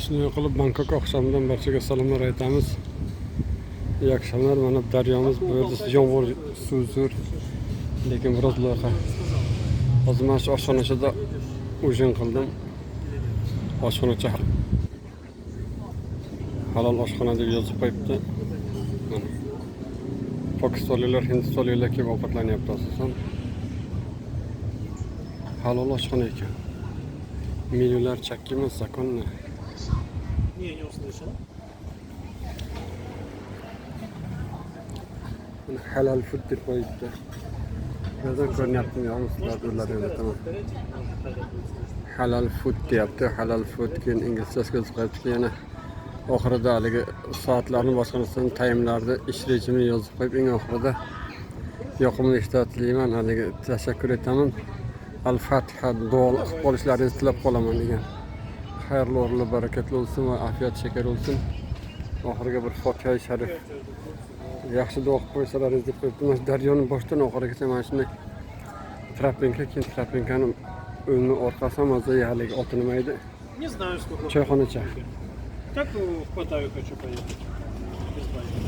Shunday qilib Bangkok oqshamidan barchaga salomlar aytamiz. İyi akşamlar. Mana daryomiz bu yerda yomg'ir suv zo'r, lekin biroz loyqa. Hozir mana shu oshxonachida ujin qildim. Oshxonacha halol oshxona deb yozib qo'yibdi. Mana pokistonliklar, hindistonliklar kelib ovqatlanyapti asosan. Halol oshxona ekan. Menyular chakki emas, zakonni. Не, не услышал. Halal food deb qo'yibdi. Yerda ko'ryaptimi, sizlar ularga tamam. Halal food deyapti. Halal food keyin inglizchasiga yozib qo'yibdi. Yana oxirida haligi soatlarni boshqarmasdan time'larni ish rejimini yozib qo'yib, eng oxirida yoqimli ishlar tilayman, haligi tashakkur etaman. Al-Fatiha duo qilib qolishlaringizni tilab qolaman degan. Xayrli o'rinli barakatli olsun ve afiyet şeker olsun. Oxiriga bir Fotiha-i Sharif yaxshi duo qilib qo'ysalaringiz deb qo'yibdi. Mana daryoning boshdan oxirigacha mana shunday trapenka, keyin trapenkani o'ngni orqasi ham o'zi haligi oti nima edi? Не знаю, сколько. Choyxonacha. Как в Паттайю хочу поехать? Без байка.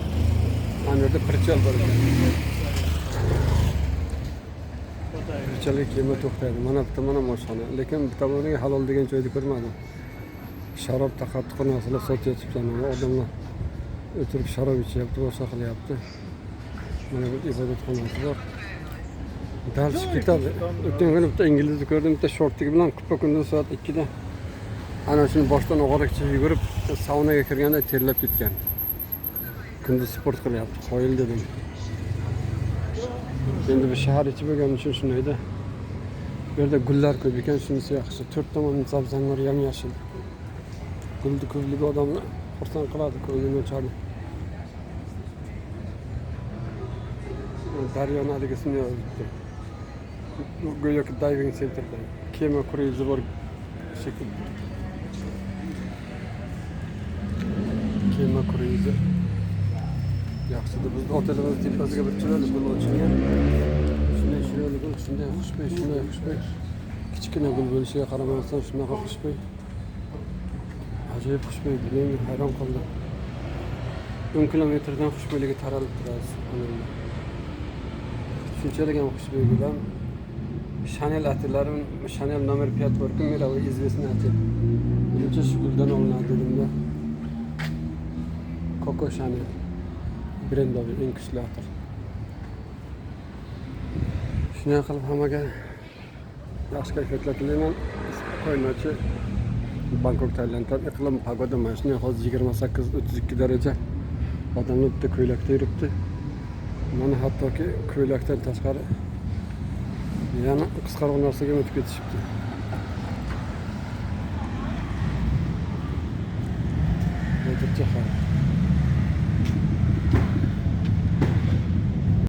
Ana yerda Pirchal bor ekan. Паттайю. Pirchalga kema to'xtaydi. Mana bitta mana oshxona. Lekin bu tomoniga halol degan joyni ko'rmadim. Sharob taqattiq narsalar sotyapti. Odamlar o'tirib sharob ichyapti, boshqa qilyapti. Mana bu ibodatxonasi bor. Dars ketadi. O'tgan kuni bitta inglizni ko'rdim, bitta shortigi bilan kupa kunduz soat 2 da ana shuni boshdan oxirigacha yugurib saunaga kirganda terlab ketgan. Kunduz sport qilyapti. Qoyil dedim. Endi bir shahar ichi bo'lgani uchun shundayda. Bu yerda gullar ko'p ekan, shunisi yaxshi. To'rt tomon sabzanlar yam-yashil. Gulni ko'pligi odamni xursand qiladi, ko'ngilni ochadi. Daryoni haligisini yozibdi. Go'yoki diving centerda. Kema kruizi bor shekilli. Kema kruizi. Yaxshida biz otelimiz tepasiga bir chiroyli gul ochilgan. Shunday chiroyli gul, shunday xushbo'y, shunday xushbo'y. Kichkina gul bo'lishiga qaramasdan shunaqa xushbo'y. Acayip xushbo'y, men hayron qoldim. 10 kilometrdan xushbo'yligi taralib turadi. Shunchalik ham xushbo'y gullar. Chanel atirlari, Chanel номер 5 bor-ku, miravi известный atir. Birinchi shu guldan olinadi dedimda. Coco Chanel brendovi eng kuchli atir. Shunday qilib hammaga yaxshi kayfiyatlar tilayman. Qo'ymachi Bangkok Tailanddan iqlim pagoda mana shunday hozir 28-32 daraja. Odamlar bitta ko'ylakda yuribdi. Mana hattoki ko'ylakdan tashqari yana qisqaroq narsaga o'tib ketishibdi.